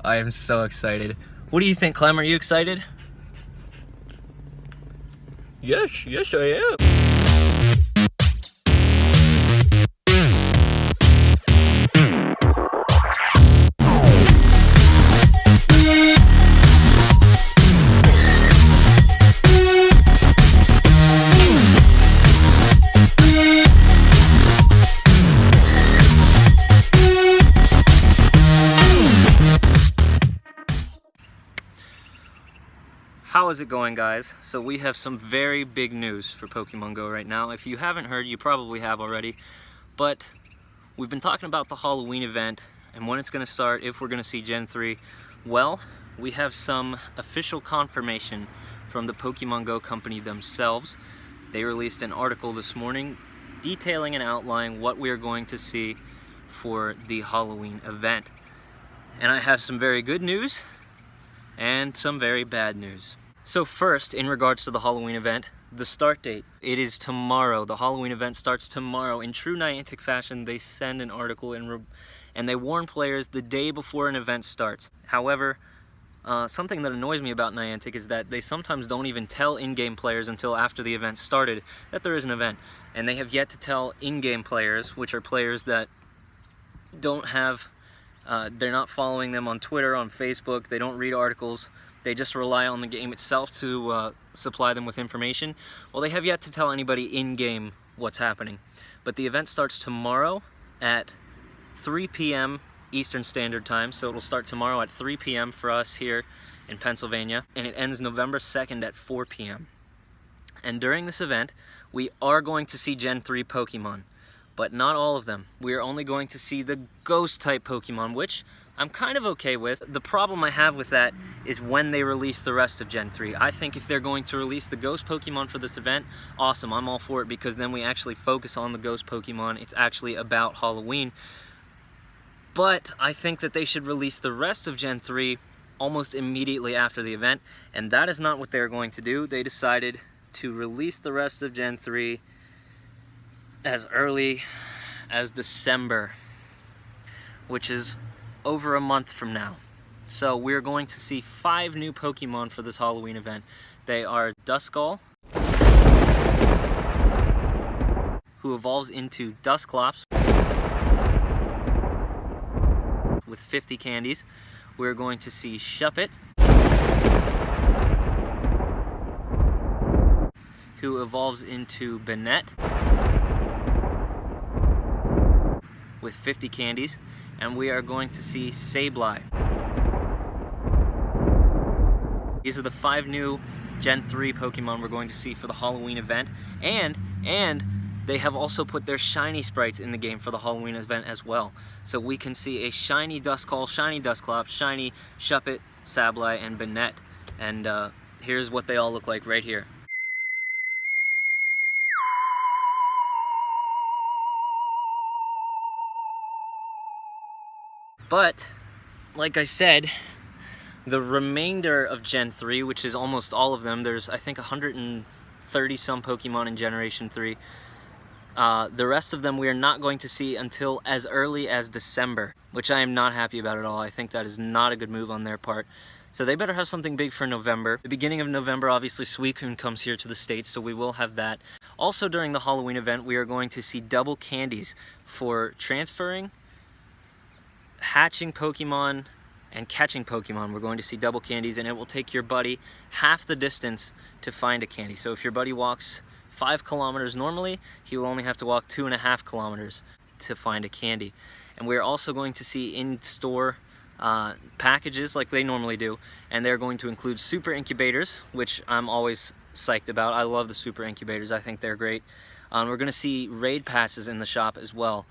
I am so excited. What do you think, Clem? Are you excited? Yes, I am. How is it going, guys? So we have some very big news for Pokemon Go right now. If you haven't heard, you probably have already, but we've been talking about the Halloween event and when it's going to start, if we're going to see Gen 3. Well, we have some official confirmation from the Pokemon Go company themselves. They released an article this morning detailing and outlining what we are going to see for the Halloween event. And I have some very good news and some very bad news. So first, in regards to the Halloween event, the start date. It is tomorrow. The Halloween event starts tomorrow. In true Niantic fashion, they send an article and they warn players the day before an event starts. However, something that annoys me about Niantic is that they sometimes don't even tell in-game players until after the event started that there is an event. And they have yet to tell in-game players, which are players that don't have they're not following them on Twitter, on Facebook, they don't read articles, they just rely on the game itself to supply them with information. Well, they have yet to tell anybody in-game what's happening. But the event starts tomorrow at 3 p.m. Eastern Standard Time, so it'll start tomorrow at 3 p.m. for us here in Pennsylvania, and it ends November 2nd at 4 p.m. And during this event, we are going to see Gen 3 Pokemon. But not all of them. We are only going to see the ghost-type Pokemon, which I'm kind of okay with. The problem I have with that is when they release the rest of Gen 3. I think if they're going to release the ghost Pokemon for this event, awesome, I'm all for it, because then we actually focus on the ghost Pokemon. It's actually about Halloween. But I think that they should release the rest of Gen 3 almost immediately after the event, and that is not what they're going to do. They decided to release the rest of Gen 3 as early as December, which is over a month from now. So we're going to see 5 new Pokemon for this Halloween event. They are Duskull, who evolves into Dusclops with 50 candies. We're going to see Shuppet, who evolves into Banette with 50 candies, and we are going to see Sableye. These are the 5 new Gen 3 Pokemon we're going to see for the Halloween event, and they have also put their shiny sprites in the game for the Halloween event as well. So we can see a shiny Duskull, shiny Dusclops, shiny Shuppet, Sableye, and Banette. And here's what they all look like right here. But, like I said, the remainder of Gen 3, which is almost all of them, there's I think 130 some Pokemon in Generation 3, the rest of them we are not going to see until as early as December, which I am not happy about at all. I think that is not a good move on their part. So they better have something big for November. The beginning of November, obviously, Suicune comes here to the States, so we will have that. Also during the Halloween event, we are going to see double candies for transferring, hatching Pokemon, and catching Pokemon. We're going to see double candies, and it will take your buddy half the distance to find a candy. So if your buddy walks 5 kilometers normally, he will only have to walk 2.5 kilometers to find a candy. And we're also going to see in-store packages like they normally do, and they're going to include super incubators, which I'm always psyched about. I love the super incubators. I think they're great. We're going to see raid passes in the shop as well.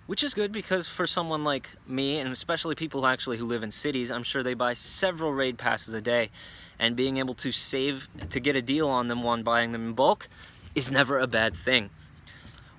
Which is good because for someone like me, and especially people who live in cities, I'm sure they buy several raid passes a day, and being able to save to get a deal on them when buying them in bulk is never a bad thing.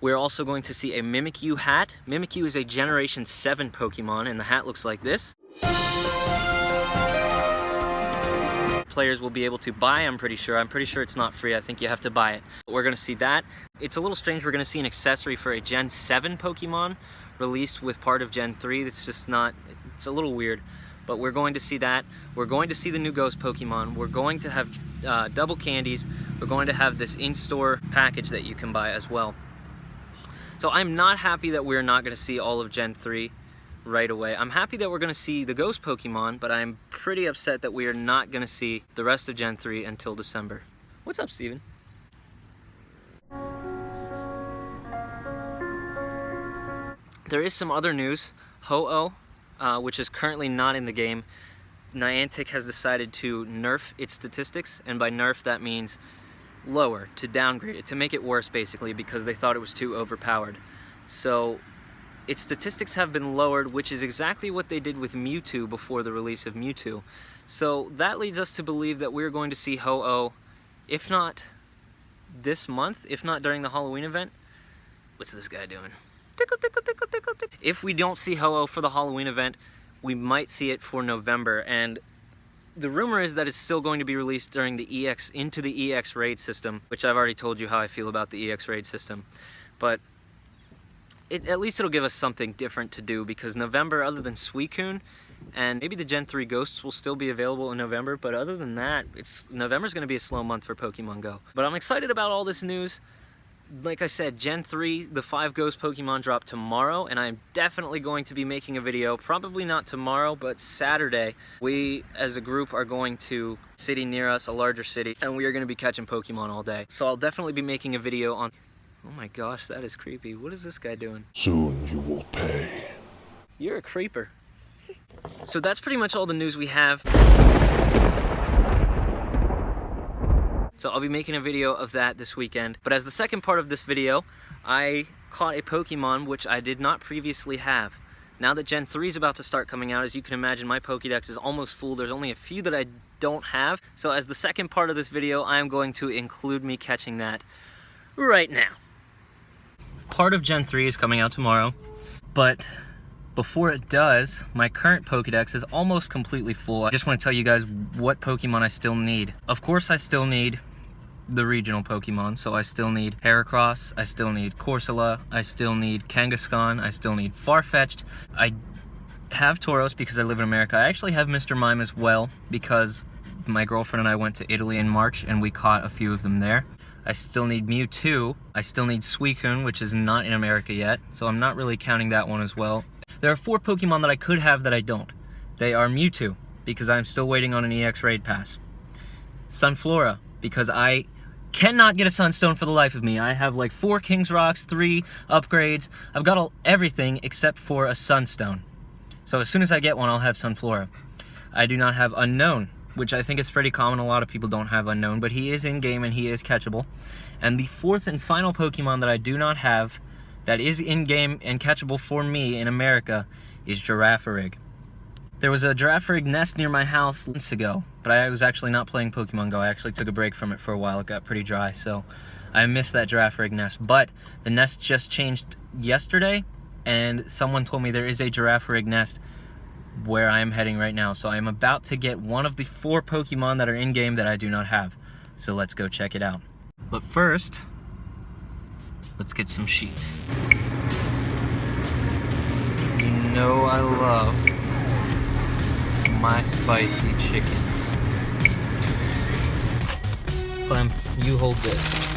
We're also going to see a Mimikyu hat. Mimikyu is a Generation 7 Pokemon, and the hat looks like this. Players will be able to buy, I'm pretty sure. I'm pretty sure it's not free. I think you have to buy it. We're going to see that. It's a little strange. We're going to see an accessory for a Gen 7 Pokemon released with part of Gen 3. It's just not, It's a little weird, but we're going to see that. We're going to see the new ghost Pokemon. We're going to have double candies. We're going to have this in-store package that you can buy as well. So I'm not happy that we're not going to see all of Gen 3 right away. I'm happy that we're going to see the ghost Pokemon, but I'm pretty upset that we are not going to see the rest of Gen 3 until December. What's up, Steven? There is some other news. Ho-Oh, which is currently not in the game, Niantic has decided to nerf its statistics, and by nerf that means lower, to downgrade it, to make it worse basically, because they thought it was too overpowered. So its statistics have been lowered, which is exactly what they did with Mewtwo before the release of Mewtwo. So that leads us to believe that we're going to see Ho-Oh, if not this month, if not during the Halloween event. What's this guy doing? Tickle, tickle, tickle, tickle, tickle. If we don't see Ho-Oh for the Halloween event, we might see it for November, and the rumor is that it's still going to be released during the into the EX raid system, which I've already told you how I feel about the EX raid system. But at least it'll give us something different to do, because November, other than Suicune, and maybe the Gen 3 Ghosts will still be available in November, but other than that, November's going to be a slow month for Pokemon Go. But I'm excited about all this news. Like I said, Gen 3, the 5 Ghost Pokemon drop tomorrow, and I'm definitely going to be making a video, probably not tomorrow, but Saturday. We, as a group, are going to a city near us, a larger city, and we are going to be catching Pokemon all day. So I'll definitely be making a video on... Oh my gosh, that is creepy. What is this guy doing? Soon you will pay. You're a creeper. So that's pretty much all the news we have. So I'll be making a video of that this weekend. But as the second part of this video, I caught a Pokemon which I did not previously have. Now that Gen 3 is about to start coming out, as you can imagine, my Pokédex is almost full. There's only a few that I don't have. So as the second part of this video, I am going to include me catching that right now. Part of Gen 3 is coming out tomorrow, but before it does, my current Pokédex is almost completely full. I just want to tell you guys what Pokemon I still need. Of course, I still need the regional Pokemon, so I still need Heracross, I still need Corsola, I still need Kangaskhan, I still need Farfetch'd. I have Tauros because I live in America. I actually have Mr. Mime as well because my girlfriend and I went to Italy in March and we caught a few of them there. I still need Mewtwo, I still need Suicune, which is not in America yet, so I'm not really counting that one as well. There are 4 Pokemon that I could have that I don't. They are Mewtwo, because I'm still waiting on an EX Raid Pass. Sunflora, because I cannot get a Sunstone for the life of me. I have like 4 King's Rocks, 3 upgrades. I've got everything except for a Sunstone. So as soon as I get one, I'll have Sunflora. I do not have Unknown, which I think is pretty common. A lot of people don't have Unknown, but he is in-game and he is catchable. And the 4th and final Pokemon that I do not have that is in-game and catchable for me in America is Girafarig. There was a Girafarig nest near my house months ago, but I was actually not playing Pokemon Go. I actually took a break from it for a while. It got pretty dry, so I missed that Girafarig nest. But the nest just changed yesterday, and someone told me there is a Girafarig nest where I am heading right now. So I am about to get one of the 4 Pokemon that are in-game that I do not have. So let's go check it out. But first, let's get some sheets. You know I love my spicy chicken. Clem, you hold this.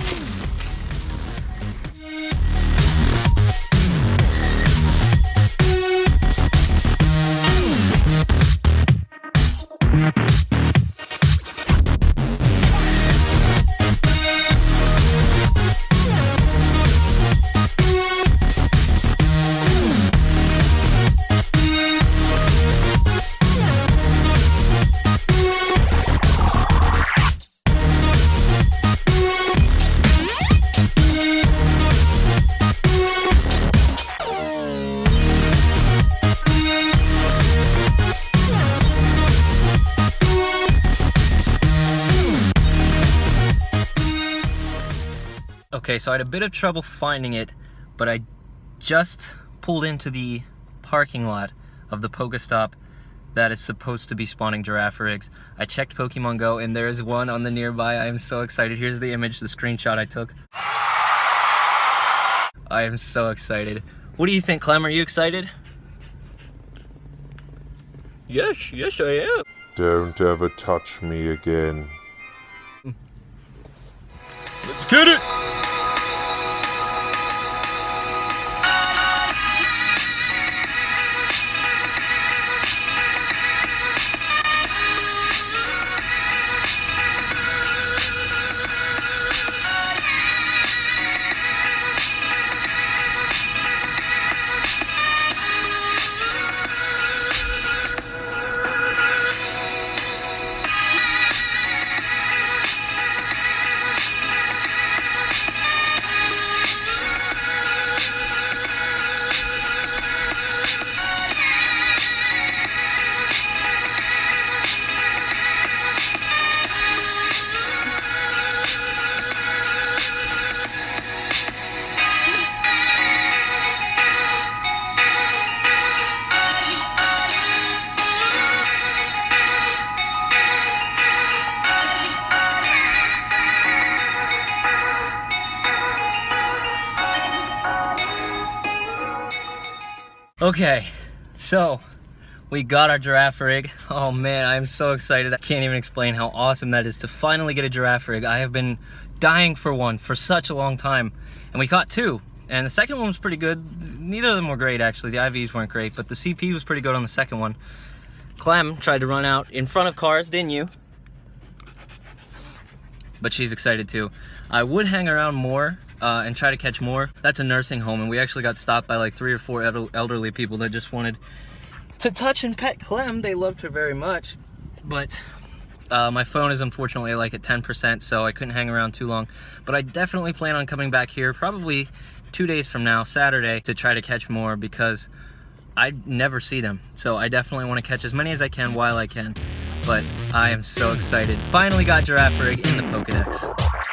Okay, so I had a bit of trouble finding it, but I just pulled into the parking lot of the Pokestop that is supposed to be spawning Girafarigs. I checked Pokemon Go, and there is one on the nearby. I am so excited. Here's the image, the screenshot I took. I am so excited. What do you think, Clem? Are you excited? Yes I am. Don't ever touch me again. Let's get it! Okay, so we got our giraffe rig. Oh man, I'm so excited. I can't even explain how awesome that is to finally get a giraffe rig. I have been dying for one for such a long time, and we caught two. And the second one was pretty good. Neither of them were great, actually. The IVs weren't great, but the CP was pretty good on the second one. Clem tried to run out in front of cars, didn't you? But she's excited too. I would hang around more and try to catch more. That's a nursing home, and we actually got stopped by like 3 or 4 elderly people that just wanted to touch and pet Clem. They loved her very much, but my phone is unfortunately like at 10%, so I couldn't hang around too long. But I definitely plan on coming back here probably 2 days from now, Saturday, to try to catch more, because I never see them. So I definitely want to catch as many as I can while I can. But I am so excited. Finally got giraffe rig in the Pokedex.